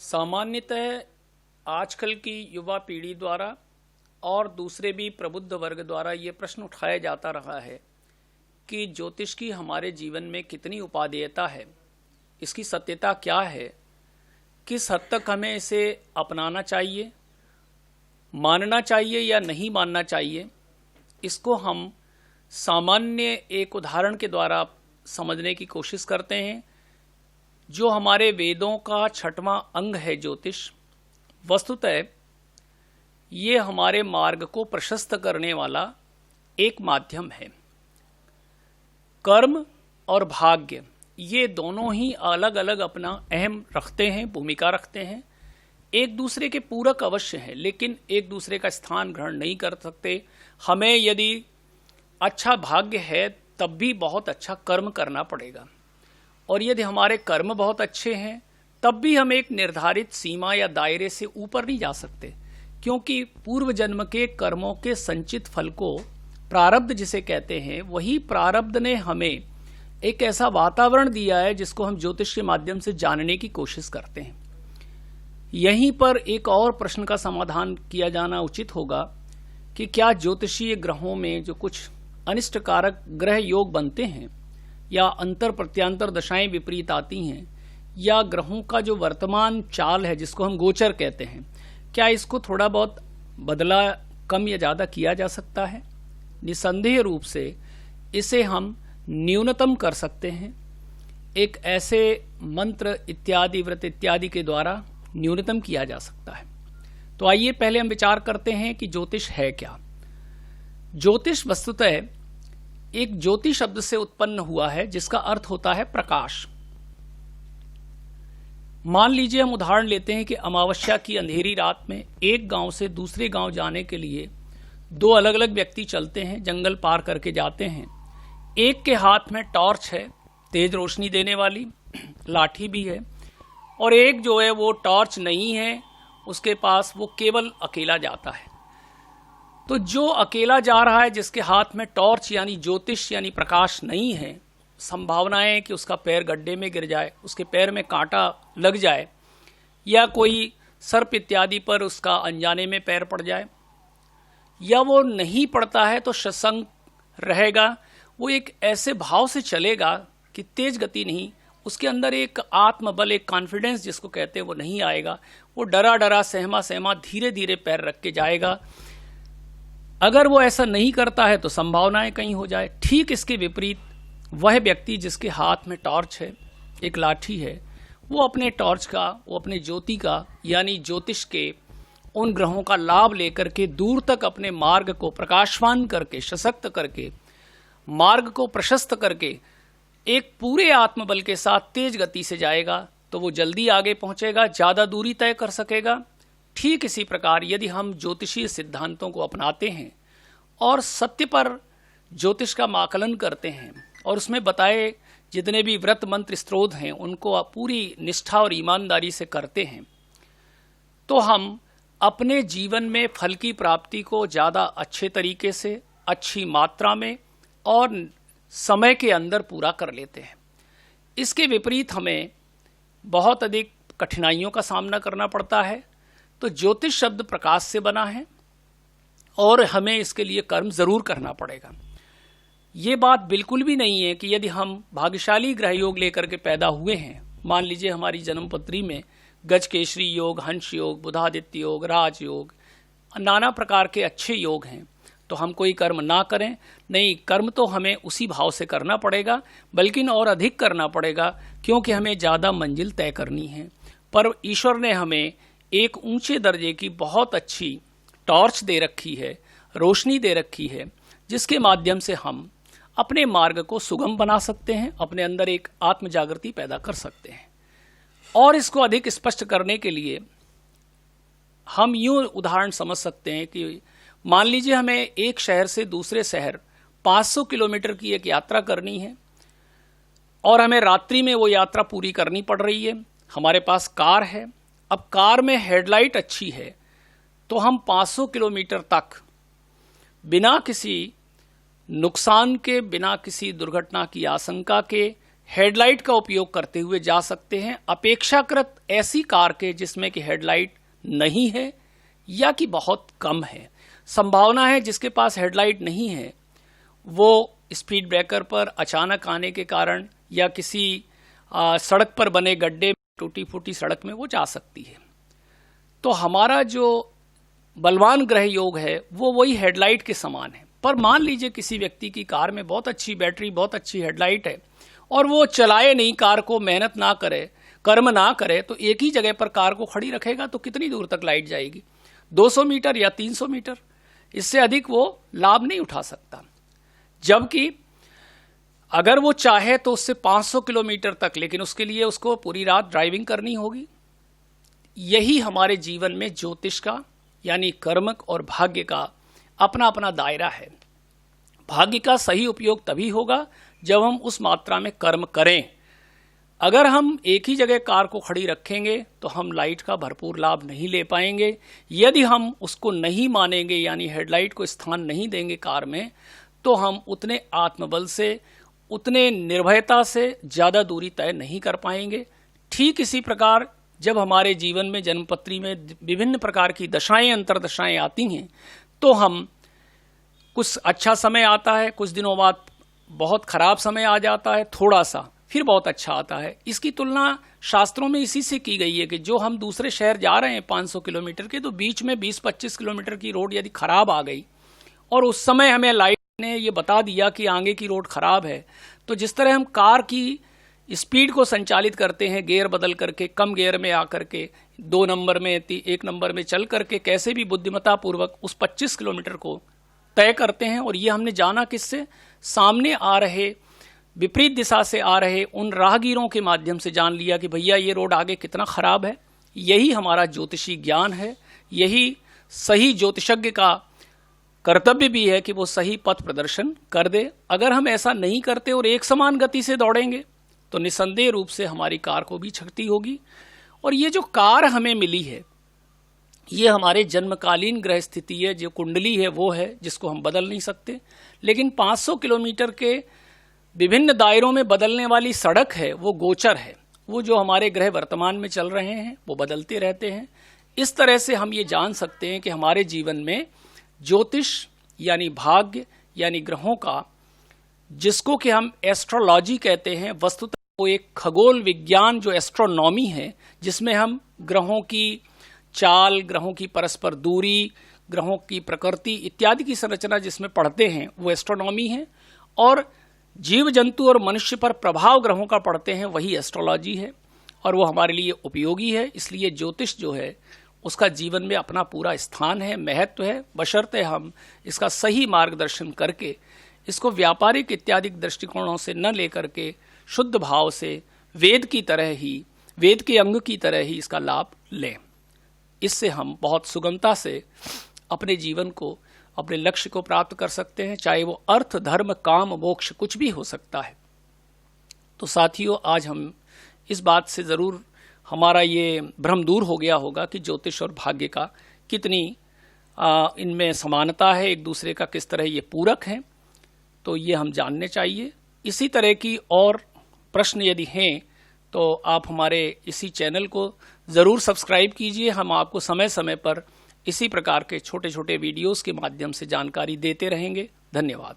सामान्यतः आजकल की युवा पीढ़ी द्वारा और दूसरे भी प्रबुद्ध वर्ग द्वारा ये प्रश्न उठाया जाता रहा है कि ज्योतिष की हमारे जीवन में कितनी उपादेयता है, इसकी सत्यता क्या है, किस हद तक हमें इसे अपनाना चाहिए, मानना चाहिए या नहीं मानना चाहिए। इसको हम सामान्य एक उदाहरण के द्वारा समझने की कोशिश करते हैं। जो हमारे वेदों का छठवां अंग है ज्योतिष, वस्तुतः ये हमारे मार्ग को प्रशस्त करने वाला एक माध्यम है। कर्म और भाग्य ये दोनों ही अलग अलग अपना अहम रखते हैं, भूमिका रखते हैं, एक दूसरे के पूरक अवश्य हैं, लेकिन एक दूसरे का स्थान ग्रहण नहीं कर सकते। हमें यदि अच्छा भाग्य है तब भी बहुत अच्छा कर्म करना पड़ेगा, और यदि हमारे कर्म बहुत अच्छे हैं तब भी हम एक निर्धारित सीमा या दायरे से ऊपर नहीं जा सकते, क्योंकि पूर्व जन्म के कर्मों के संचित फल को प्रारब्ध जिसे कहते हैं, वही प्रारब्ध ने हमें एक ऐसा वातावरण दिया है जिसको हम ज्योतिष के माध्यम से जानने की कोशिश करते हैं। यहीं पर एक और प्रश्न का समाधान किया जाना उचित होगा कि क्या ज्योतिषीय ग्रहों में जो कुछ अनिष्टकारक ग्रह योग बनते हैं या अंतर प्रत्यांतर दशाएं विपरीत आती हैं, या ग्रहों का जो वर्तमान चाल है जिसको हम गोचर कहते हैं, क्या इसको थोड़ा बहुत बदला कम या ज़्यादा किया जा सकता है? निसंदेह रूप से इसे हम न्यूनतम कर सकते हैं। एक ऐसे मंत्र इत्यादि व्रत इत्यादि के द्वारा न्यूनतम किया जा सकता है। तो आइए पहले हम विचार करते हैं कि ज्योतिष है क्या। ज्योतिष वस्तुतः एक ज्योति शब्द से उत्पन्न हुआ है जिसका अर्थ होता है प्रकाश। मान लीजिए हम उदाहरण लेते हैं कि अमावस्या की अंधेरी रात में एक गांव से दूसरे गांव जाने के लिए दो अलग अलग व्यक्ति चलते हैं, जंगल पार करके जाते हैं। एक के हाथ में टॉर्च है, तेज रोशनी देने वाली, लाठी भी है, और एक जो है वो टॉर्च नहीं है, उसके पास वो केवल अकेला जाता है। तो जो अकेला जा रहा है, जिसके हाथ में टॉर्च यानी ज्योतिष यानी प्रकाश नहीं है, संभावना है कि उसका पैर गड्ढे में गिर जाए, उसके पैर में कांटा लग जाए, या कोई सर्प इत्यादि पर उसका अनजाने में पैर पड़ जाए, या वो नहीं पड़ता है तो सशंक रहेगा। वो एक ऐसे भाव से चलेगा कि तेज गति नहीं, उसके अंदर एक आत्मबल, एक कॉन्फिडेंस जिसको कहते हैं वो नहीं आएगा। वो डरा डरा सहमा सहमा धीरे धीरे पैर रख के जाएगा। अगर वो ऐसा नहीं करता है तो संभावनाएं कहीं हो जाए। ठीक इसके विपरीत वह व्यक्ति जिसके हाथ में टॉर्च है, एक लाठी है, वो अपने टॉर्च का, वो अपने ज्योति का यानी ज्योतिष के उन ग्रहों का लाभ लेकर के दूर तक अपने मार्ग को प्रकाशवान करके, सशक्त करके, मार्ग को प्रशस्त करके एक पूरे आत्मबल के साथ तेज गति से जाएगा तो वो जल्दी आगे पहुंचेगा, ज्यादा दूरी तय कर सकेगा। ठीक इसी प्रकार यदि हम ज्योतिषीय सिद्धांतों को अपनाते हैं और सत्य पर ज्योतिष का आकलन करते हैं और उसमें बताए जितने भी व्रत मंत्र स्त्रोत हैं उनको पूरी निष्ठा और ईमानदारी से करते हैं, तो हम अपने जीवन में फल की प्राप्ति को ज़्यादा अच्छे तरीके से, अच्छी मात्रा में और समय के अंदर पूरा कर लेते हैं। इसके विपरीत हमें बहुत अधिक कठिनाइयों का सामना करना पड़ता है। तो ज्योतिष शब्द प्रकाश से बना है और हमें इसके लिए कर्म जरूर करना पड़ेगा। ये बात बिल्कुल भी नहीं है कि यदि हम भाग्यशाली ग्रह योग लेकर के पैदा हुए हैं, मान लीजिए हमारी जन्मपत्री में गजकेशरी योग, हंस योग, बुधादित्य योग, राज योग, नाना प्रकार के अच्छे योग हैं, तो हम कोई कर्म ना करें। नहीं, कर्म तो हमें उसी भाव से करना पड़ेगा, बल्कि और अधिक करना पड़ेगा, क्योंकि हमें ज़्यादा मंजिल तय करनी है। पर ईश्वर ने हमें एक ऊंचे दर्जे की बहुत अच्छी टॉर्च दे रखी है, रोशनी दे रखी है, जिसके माध्यम से हम अपने मार्ग को सुगम बना सकते हैं, अपने अंदर एक आत्म जागृति पैदा कर सकते हैं। और इसको अधिक स्पष्ट करने के लिए हम यूं उदाहरण समझ सकते हैं कि मान लीजिए हमें एक शहर से दूसरे शहर 500 किलोमीटर की एक यात्रा करनी है और हमें रात्रि में वो यात्रा पूरी करनी पड़ रही है। हमारे पास कार है, अब कार में हेडलाइट अच्छी है तो हम 500 किलोमीटर तक बिना किसी नुकसान के, बिना किसी दुर्घटना की आशंका के हेडलाइट का उपयोग करते हुए जा सकते हैं, अपेक्षाकृत ऐसी कार के जिसमें कि हेडलाइट नहीं है या कि बहुत कम है। संभावना है जिसके पास हेडलाइट नहीं है वो स्पीड ब्रेकर पर अचानक आने के कारण या किसी सड़क पर बने गड्ढे, टूटी फूटी सड़क में वो जा सकती है। तो हमारा जो बलवान ग्रह योग है वो वही हेडलाइट के समान है। पर मान लीजिए किसी व्यक्ति की कार में बहुत अच्छी बैटरी, बहुत अच्छी हेडलाइट है और वो चलाए नहीं कार को, मेहनत ना करे, कर्म ना करे, तो एक ही जगह पर कार को खड़ी रखेगा तो कितनी दूर तक लाइट जाएगी? 200 मीटर या 300 मीटर, इससे अधिक वो लाभ नहीं उठा सकता। जबकि अगर वो चाहे तो उससे 500 किलोमीटर तक, लेकिन उसके लिए उसको पूरी रात ड्राइविंग करनी होगी। यही हमारे जीवन में ज्योतिष का यानी कर्मक और भाग्य का अपना अपना दायरा है। भाग्य का सही उपयोग तभी होगा जब हम उस मात्रा में कर्म करें। अगर हम एक ही जगह कार को खड़ी रखेंगे तो हम लाइट का भरपूर लाभ नहीं ले पाएंगे। यदि हम उसको नहीं मानेंगे यानी हेडलाइट को स्थान नहीं देंगे कार में, तो हम उतने आत्मबल से, उतने निर्भयता से ज़्यादा दूरी तय नहीं कर पाएंगे। ठीक इसी प्रकार जब हमारे जीवन में जन्मपत्री में विभिन्न प्रकार की दशाएं, अंतरदशाएं आती हैं, तो हम कुछ अच्छा समय आता है, कुछ दिनों बाद बहुत खराब समय आ जाता है, थोड़ा सा फिर बहुत अच्छा आता है। इसकी तुलना शास्त्रों में इसी से की गई है कि जो हम दूसरे शहर जा रहे हैं 500 किलोमीटर के, तो बीच में 20-25 किलोमीटर की रोड यदि खराब आ गई और उस समय हमें लाइट ने ये बता दिया कि आगे की रोड खराब है, तो जिस तरह हम कार की स्पीड को संचालित करते हैं गियर बदल करके, कम गियर में आकर के 2 नंबर में 1 नंबर में चल करके कैसे भी बुद्धिमत्ता पूर्वक उस 25 किलोमीटर को तय करते हैं। और ये हमने जाना किससे? सामने आ रहे, विपरीत दिशा से आ रहे उन राहगीरों के माध्यम से जान लिया कि भैया ये रोड आगे कितना खराब है। यही हमारा ज्योतिषी ज्ञान है, यही सही ज्योतिषज्ञ का कर्तव्य भी है कि वो सही पथ प्रदर्शन कर दे। अगर हम ऐसा नहीं करते और एक समान गति से दौड़ेंगे तो निसंदेह रूप से हमारी कार को भी क्षति होगी। और ये जो कार हमें मिली है ये हमारे जन्मकालीन ग्रह स्थिति है, जो कुंडली है वो है, जिसको हम बदल नहीं सकते। लेकिन 500 किलोमीटर के विभिन्न दायरों में बदलने वाली सड़क है वो गोचर है, वो जो हमारे ग्रह वर्तमान में चल रहे हैं वो बदलते रहते हैं। इस तरह से हम ये जान सकते हैं कि हमारे जीवन में ज्योतिष यानी भाग्य यानी ग्रहों का, जिसको कि हम एस्ट्रोलॉजी कहते हैं, वस्तुतः वो एक खगोल विज्ञान जो एस्ट्रोनॉमी है, जिसमें हम ग्रहों की चाल, ग्रहों की परस्पर दूरी, ग्रहों की प्रकृति इत्यादि की संरचना जिसमें पढ़ते हैं वो एस्ट्रोनॉमी है। और जीव जंतु और मनुष्य पर प्रभाव ग्रहों का पढ़ते हैं वही एस्ट्रोलॉजी है, और वो हमारे लिए उपयोगी है। इसलिए ज्योतिष जो है उसका जीवन में अपना पूरा स्थान है, महत्व है, बशर्ते हम इसका सही मार्गदर्शन करके इसको व्यापारिक इत्यादि दृष्टिकोणों से न लेकर के शुद्ध भाव से वेद की तरह ही, वेद के अंग की तरह ही इसका लाभ लें। इससे हम बहुत सुगमता से अपने जीवन को, अपने लक्ष्य को प्राप्त कर सकते हैं, चाहे वो अर्थ, धर्म, काम, मोक्ष कुछ भी हो सकता है। तो साथियों, आज हम इस बात से ज़रूर हमारा ये भ्रम दूर हो गया होगा कि ज्योतिष और भाग्य का कितनी इनमें समानता है, एक दूसरे का किस तरह ये पूरक हैं, तो ये हम जानने चाहिए। इसी तरह की और प्रश्न यदि हैं तो आप हमारे इसी चैनल को ज़रूर सब्सक्राइब कीजिए। हम आपको समय समय पर इसी प्रकार के छोटे छोटे वीडियोस के माध्यम से जानकारी देते रहेंगे। धन्यवाद।